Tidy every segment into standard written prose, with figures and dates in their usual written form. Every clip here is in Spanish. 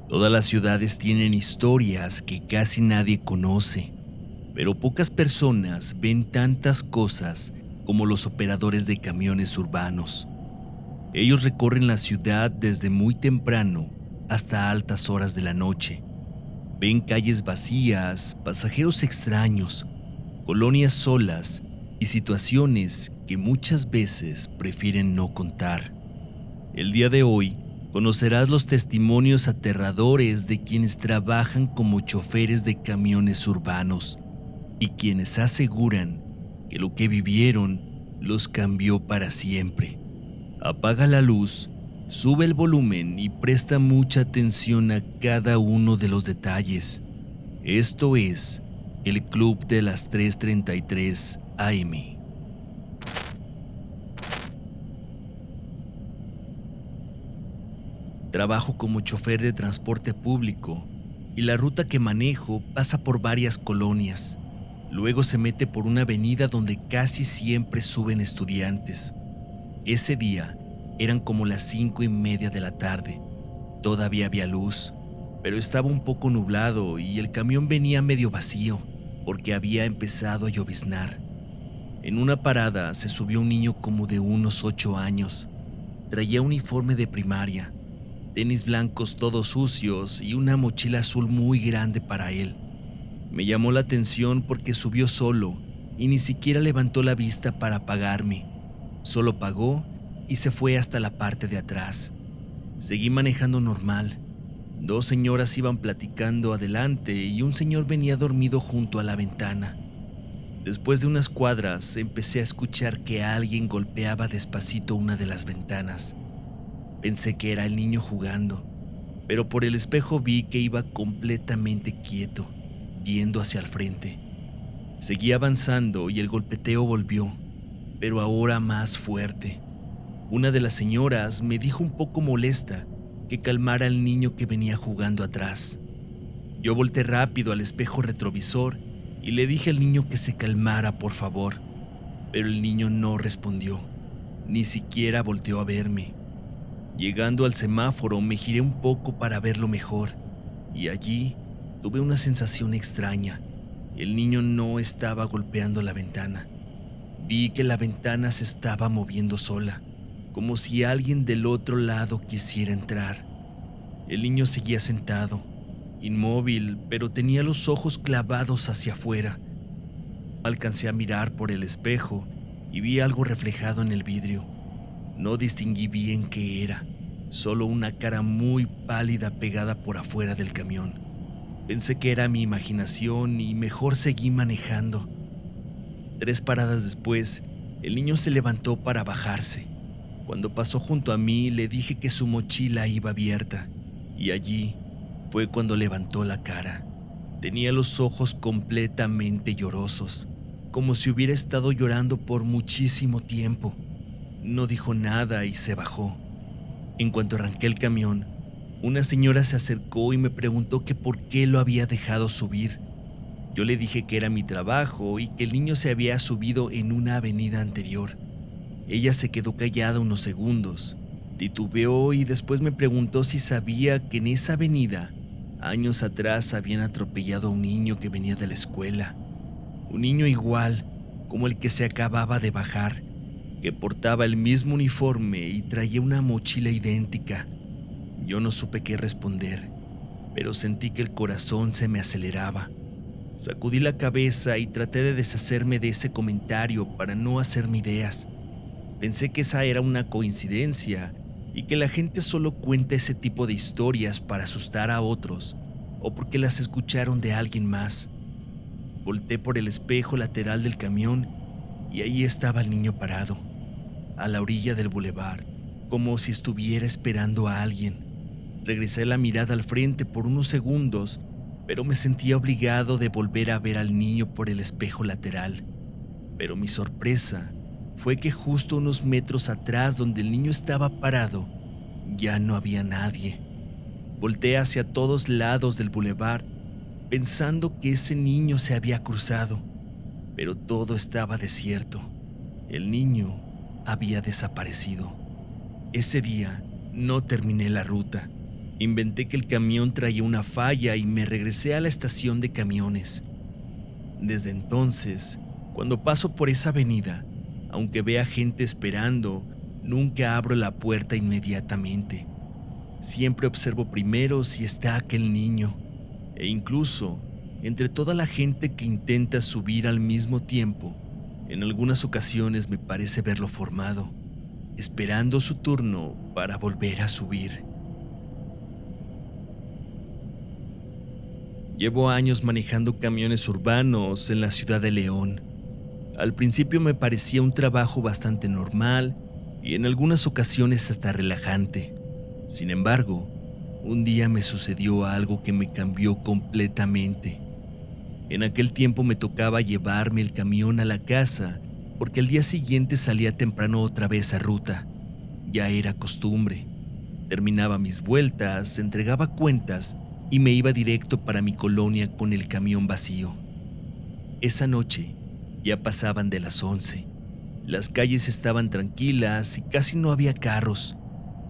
Todas las ciudades tienen historias que casi nadie conoce, pero pocas personas ven tantas cosas como los operadores de camiones urbanos. Ellos recorren la ciudad desde muy temprano hasta altas horas de la noche. Ven calles vacías, pasajeros extraños, colonias solas y situaciones que muchas veces prefieren no contar. El día de hoy conocerás los testimonios aterradores de quienes trabajan como choferes de camiones urbanos y quienes aseguran que lo que vivieron los cambió para siempre. Apaga la luz, sube el volumen y presta mucha atención a cada uno de los detalles. Esto es el Club de las 3:33 AM. Trabajo como chofer de transporte público y la ruta que manejo pasa por varias colonias. Luego se mete por una avenida donde casi siempre suben estudiantes. Ese día eran como las 5:30 de la tarde. Todavía había luz, pero estaba un poco nublado y el camión venía medio vacío porque había empezado a lloviznar. En una parada se subió un niño como de unos 8 años. Traía uniforme de primaria, tenis blancos todos sucios y una mochila azul muy grande para él. Me llamó la atención porque subió solo y ni siquiera levantó la vista para pagarme. Solo pagó y se fue hasta la parte de atrás. Seguí manejando normal. Dos señoras iban platicando adelante y un señor venía dormido junto a la ventana. Después de unas cuadras empecé a escuchar que alguien golpeaba despacito una de las ventanas. Pensé que era el niño jugando, pero por el espejo vi que iba completamente quieto, viendo hacia el frente. Seguí avanzando y el golpeteo volvió, pero ahora más fuerte. Una de las señoras me dijo un poco molesta que calmara al niño que venía jugando atrás. Yo volteé rápido al espejo retrovisor y le dije al niño que se calmara, por favor, pero el niño no respondió, ni siquiera volteó a verme. Llegando al semáforo me giré un poco para verlo mejor y allí tuve una sensación extraña. El niño no estaba golpeando la ventana. Vi que la ventana se estaba moviendo sola, como si alguien del otro lado quisiera entrar. El niño seguía sentado, inmóvil, pero tenía los ojos clavados hacia afuera. Alcancé a mirar por el espejo y vi algo reflejado en el vidrio. No distinguí bien qué era, solo una cara muy pálida pegada por afuera del camión. Pensé que era mi imaginación y mejor seguí manejando. 3 paradas después, el niño se levantó para bajarse. Cuando pasó junto a mí, le dije que su mochila iba abierta, y allí fue cuando levantó la cara. Tenía los ojos completamente llorosos, como si hubiera estado llorando por muchísimo tiempo. No dijo nada y se bajó. En cuanto arranqué el camión, una señora se acercó y me preguntó que por qué lo había dejado subir. Yo le dije que era mi trabajo y que el niño se había subido en una avenida anterior. Ella se quedó callada unos segundos, titubeó y después me preguntó si sabía que en esa avenida, años atrás, habían atropellado a un niño que venía de la escuela. Un niño igual, como el que se acababa de bajar, que portaba el mismo uniforme y traía una mochila idéntica. Yo no supe qué responder, pero sentí que el corazón se me aceleraba. Sacudí la cabeza y traté de deshacerme de ese comentario para no hacerme ideas. Pensé que esa era una coincidencia y que la gente solo cuenta ese tipo de historias para asustar a otros o porque las escucharon de alguien más. Volté por el espejo lateral del camión y ahí estaba el niño parado, a la orilla del bulevar, como si estuviera esperando a alguien. Regresé la mirada al frente por unos segundos, pero me sentía obligado de volver a ver al niño por el espejo lateral. Pero mi sorpresa fue que justo unos metros atrás donde el niño estaba parado, ya no había nadie. Volteé hacia todos lados del bulevar, pensando que ese niño se había cruzado, pero todo estaba desierto. El niño había desaparecido. Ese día no terminé la ruta. Inventé que el camión traía una falla y me regresé a la estación de camiones. Desde entonces, cuando paso por esa avenida, aunque vea gente esperando, nunca abro la puerta inmediatamente. Siempre observo primero si está aquel niño, e incluso, entre toda la gente que intenta subir al mismo tiempo, en algunas ocasiones me parece verlo formado, esperando su turno para volver a subir. Llevo años manejando camiones urbanos en la ciudad de León. Al principio me parecía un trabajo bastante normal y en algunas ocasiones hasta relajante. Sin embargo, un día me sucedió algo que me cambió completamente. En aquel tiempo me tocaba llevarme el camión a la casa porque al día siguiente salía temprano otra vez a ruta. Ya era costumbre. Terminaba mis vueltas, entregaba cuentas y me iba directo para mi colonia con el camión vacío. Esa noche ya pasaban de las 11. Las calles estaban tranquilas y casi no había carros.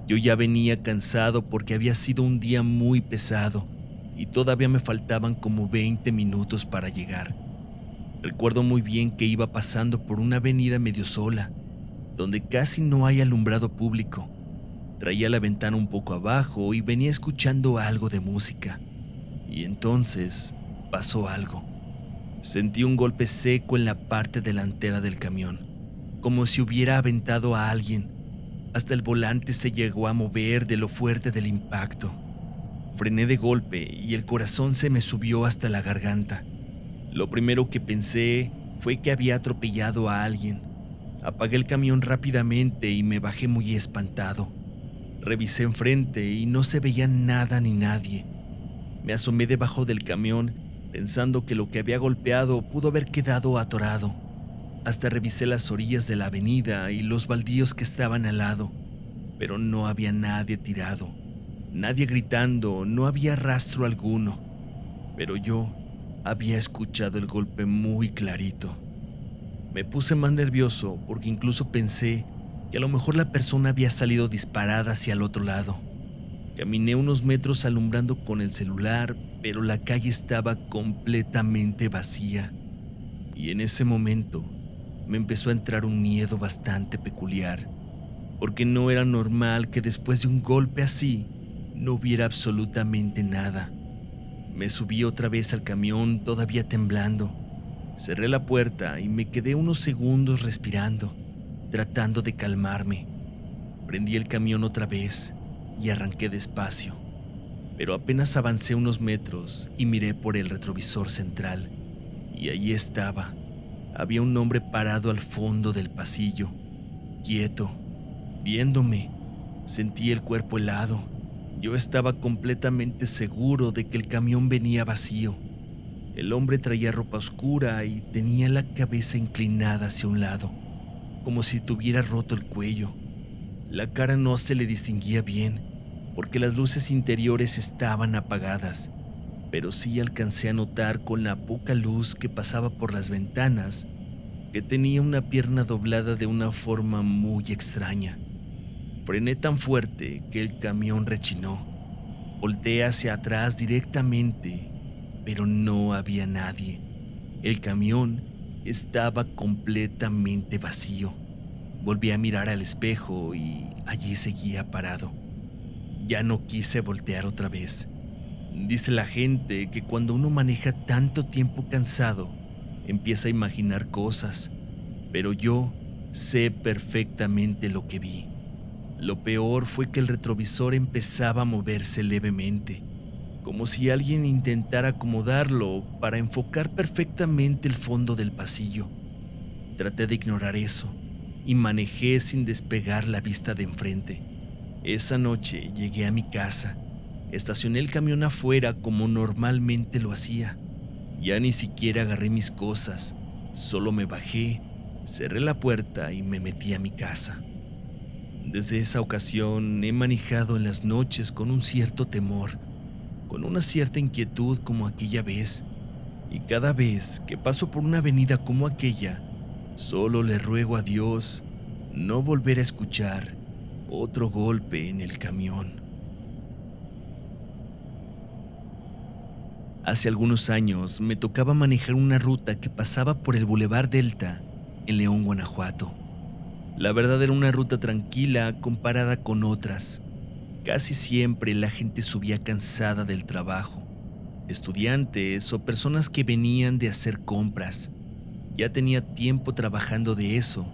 Yo ya venía cansado porque había sido un día muy pesado y todavía me faltaban como 20 minutos para llegar. Recuerdo muy bien que iba pasando por una avenida medio sola, donde casi no hay alumbrado público. Traía la ventana un poco abajo y venía escuchando algo de música. Y entonces pasó algo. Sentí un golpe seco en la parte delantera del camión, como si hubiera aventado a alguien. Hasta el volante se llegó a mover de lo fuerte del impacto. Frené de golpe y el corazón se me subió hasta la garganta. Lo primero que pensé fue que había atropellado a alguien. Apagué el camión rápidamente y me bajé muy espantado. Revisé enfrente y no se veía nada ni nadie. Me asomé debajo del camión pensando que lo que había golpeado pudo haber quedado atorado. Hasta revisé las orillas de la avenida y los baldíos que estaban al lado, pero no había nadie tirado, nadie gritando, no había rastro alguno. Pero yo había escuchado el golpe muy clarito. Me puse más nervioso porque incluso pensé que a lo mejor la persona había salido disparada hacia el otro lado. Caminé unos metros alumbrando con el celular, pero la calle estaba completamente vacía. Y en ese momento me empezó a entrar un miedo bastante peculiar, porque no era normal que después de un golpe así no hubiera absolutamente nada. Me subí otra vez al camión todavía temblando. Cerré la puerta y me quedé unos segundos respirando, tratando de calmarme. Prendí el camión otra vez y arranqué despacio, pero apenas avancé unos metros y miré por el retrovisor central, y allí estaba. Había un hombre parado al fondo del pasillo, quieto, viéndome. Sentí el cuerpo helado. Yo estaba completamente seguro de que el camión venía vacío. El hombre traía ropa oscura y tenía la cabeza inclinada hacia un lado, como si tuviera roto el cuello. La cara no se le distinguía bien, porque las luces interiores estaban apagadas, pero sí alcancé a notar con la poca luz que pasaba por las ventanas que tenía una pierna doblada de una forma muy extraña. Frené tan fuerte que el camión rechinó. Volteé hacia atrás directamente, pero no había nadie. El camión estaba completamente vacío. Volví a mirar al espejo y allí seguía parado. Ya no quise voltear otra vez. Dice la gente que cuando uno maneja tanto tiempo cansado, empieza a imaginar cosas, pero yo sé perfectamente lo que vi. Lo peor fue que el retrovisor empezaba a moverse levemente, como si alguien intentara acomodarlo para enfocar perfectamente el fondo del pasillo. Traté de ignorar eso y manejé sin despegar la vista de enfrente. Esa noche llegué a mi casa, estacioné el camión afuera como normalmente lo hacía. Ya ni siquiera agarré mis cosas, solo me bajé, cerré la puerta y me metí a mi casa. Desde esa ocasión he manejado en las noches con un cierto temor, con una cierta inquietud como aquella vez, y cada vez que paso por una avenida como aquella, solo le ruego a Dios no volver a escuchar otro golpe en el camión. Hace algunos años me tocaba manejar una ruta que pasaba por el Boulevard Delta en León, Guanajuato. La verdad era una ruta tranquila comparada con otras. Casi siempre la gente subía cansada del trabajo, estudiantes o personas que venían de hacer compras. Ya tenía tiempo trabajando de eso,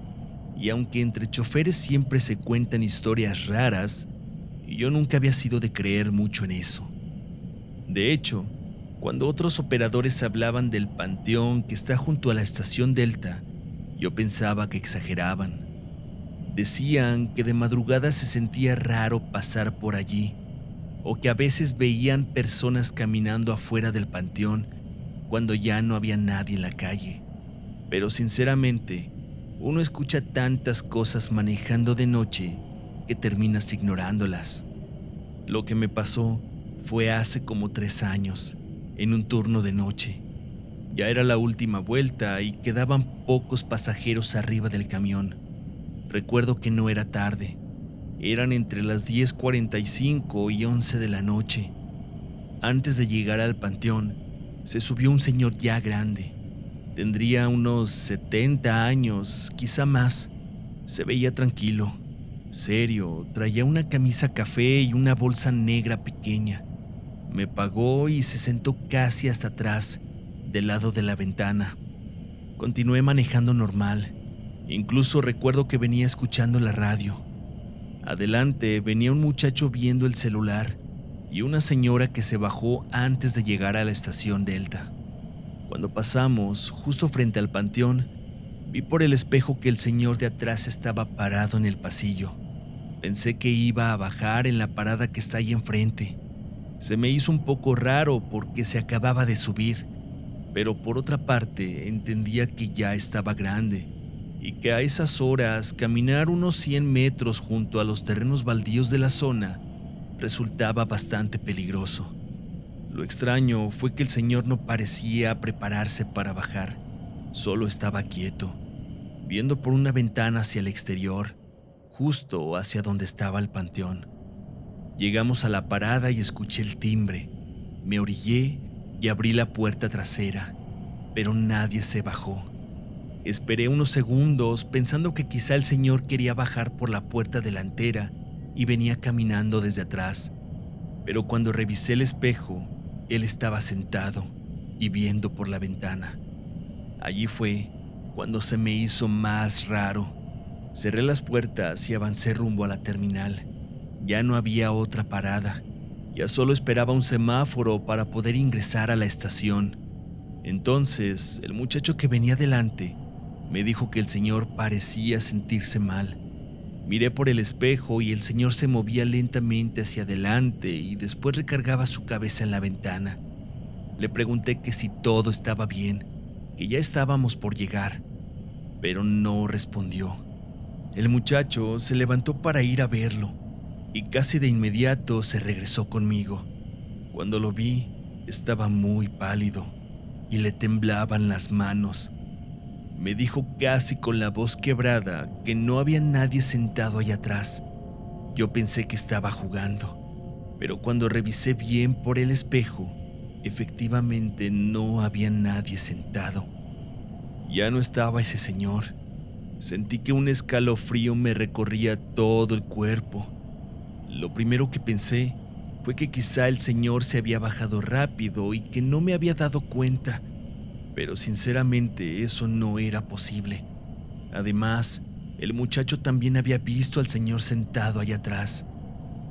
y aunque entre choferes siempre se cuentan historias raras, yo nunca había sido de creer mucho en eso. De hecho, cuando otros operadores hablaban del panteón que está junto a la estación Delta, yo pensaba que exageraban. Decían que de madrugada se sentía raro pasar por allí, o que a veces veían personas caminando afuera del panteón cuando ya no había nadie en la calle. Pero sinceramente, uno escucha tantas cosas manejando de noche que terminas ignorándolas. Lo que me pasó fue hace como 3 años, en un turno de noche. Ya era la última vuelta y quedaban pocos pasajeros arriba del camión. Recuerdo que no era tarde. Eran entre las 10:45 y 11 de la noche. Antes de llegar al panteón, se subió un señor ya grande. Tendría unos 70 años, quizá más. Se veía tranquilo, serio, traía una camisa café y una bolsa negra pequeña. Me pagó y se sentó casi hasta atrás, del lado de la ventana. Continué manejando normal. Incluso recuerdo que venía escuchando la radio. Adelante venía un muchacho viendo el celular y una señora que se bajó antes de llegar a la estación Delta. Cuando pasamos, justo frente al panteón, vi por el espejo que el señor de atrás estaba parado en el pasillo. Pensé que iba a bajar en la parada que está ahí enfrente. Se me hizo un poco raro porque se acababa de subir, pero por otra parte entendía que ya estaba grande y que a esas horas caminar unos 100 metros junto a los terrenos baldíos de la zona resultaba bastante peligroso. Lo extraño fue que el señor no parecía prepararse para bajar, solo estaba quieto, viendo por una ventana hacia el exterior, justo hacia donde estaba el panteón. Llegamos a la parada y escuché el timbre. Me orillé y abrí la puerta trasera, pero nadie se bajó. Esperé unos segundos pensando que quizá el señor quería bajar por la puerta delantera y venía caminando desde atrás, pero cuando revisé el espejo, él estaba sentado y viendo por la ventana. Allí fue cuando se me hizo más raro. Cerré las puertas y avancé rumbo a la terminal. Ya no había otra parada. Ya solo esperaba un semáforo para poder ingresar a la estación. Entonces, el muchacho que venía delante me dijo que el señor parecía sentirse mal. Miré por el espejo y el señor se movía lentamente hacia adelante y después recargaba su cabeza en la ventana. Le pregunté que si todo estaba bien, que ya estábamos por llegar, pero no respondió. El muchacho se levantó para ir a verlo y casi de inmediato se regresó conmigo. Cuando lo vi, estaba muy pálido y le temblaban las manos. Me dijo casi con la voz quebrada que no había nadie sentado allá atrás. Yo pensé que estaba jugando, pero cuando revisé bien por el espejo, efectivamente no había nadie sentado. Ya no estaba ese señor. Sentí que un escalofrío me recorría todo el cuerpo. Lo primero que pensé fue que quizá el señor se había bajado rápido y que no me había dado cuenta. Pero sinceramente eso no era posible. Además, el muchacho también había visto al señor sentado allá atrás.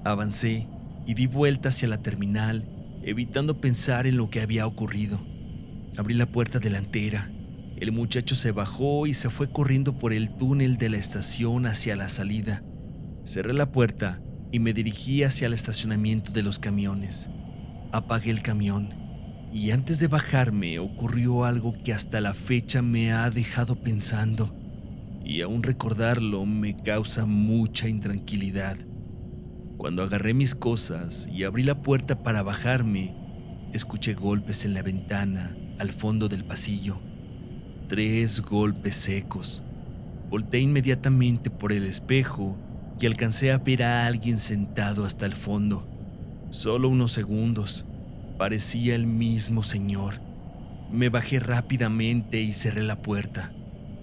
Avancé y di vuelta hacia la terminal, evitando pensar en lo que había ocurrido. Abrí la puerta delantera. El muchacho se bajó y se fue corriendo por el túnel de la estación hacia la salida. Cerré la puerta y me dirigí hacia el estacionamiento de los camiones. Apagué el camión. Y antes de bajarme ocurrió algo que hasta la fecha me ha dejado pensando, y aún recordarlo me causa mucha intranquilidad. Cuando agarré mis cosas y abrí la puerta para bajarme, escuché golpes en la ventana al fondo del pasillo. 3 golpes secos. Volteé inmediatamente por el espejo y alcancé a ver a alguien sentado hasta el fondo. Solo unos segundos. Parecía el mismo señor. Me bajé rápidamente y cerré la puerta.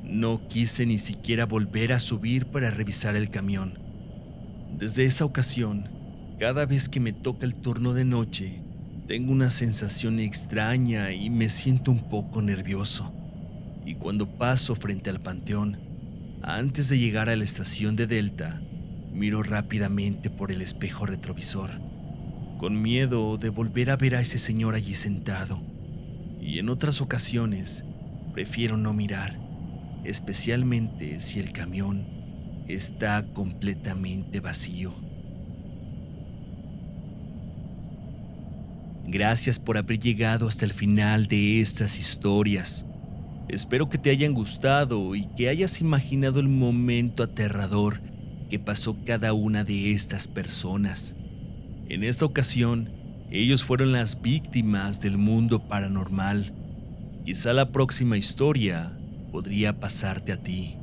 No quise ni siquiera volver a subir para revisar el camión. Desde esa ocasión, cada vez que me toca el turno de noche, tengo una sensación extraña y me siento un poco nervioso. Y cuando paso frente al panteón, antes de llegar a la estación de Delta, miro rápidamente por el espejo retrovisor, con miedo de volver a ver a ese señor allí sentado. Y en otras ocasiones, prefiero no mirar, especialmente si el camión está completamente vacío. Gracias por haber llegado hasta el final de estas historias. Espero que te hayan gustado y que hayas imaginado el momento aterrador que pasó cada una de estas personas. En esta ocasión, ellos fueron las víctimas del mundo paranormal. Quizá la próxima historia podría pasarte a ti.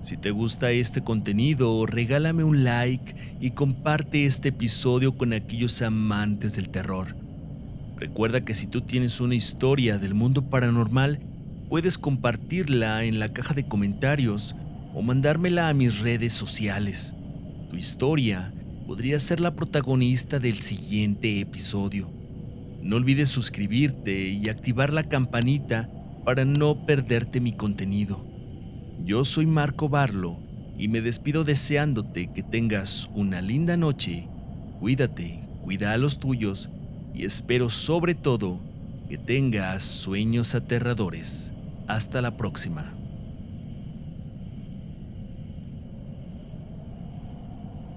Si te gusta este contenido, regálame un like y comparte este episodio con aquellos amantes del terror. Recuerda que si tú tienes una historia del mundo paranormal, puedes compartirla en la caja de comentarios o mandármela a mis redes sociales. Tu historia podría ser la protagonista del siguiente episodio. No olvides suscribirte y activar la campanita para no perderte mi contenido. Yo soy Marco Barlo y me despido deseándote que tengas una linda noche. Cuídate, cuida a los tuyos y espero sobre todo que tengas sueños aterradores. Hasta la próxima.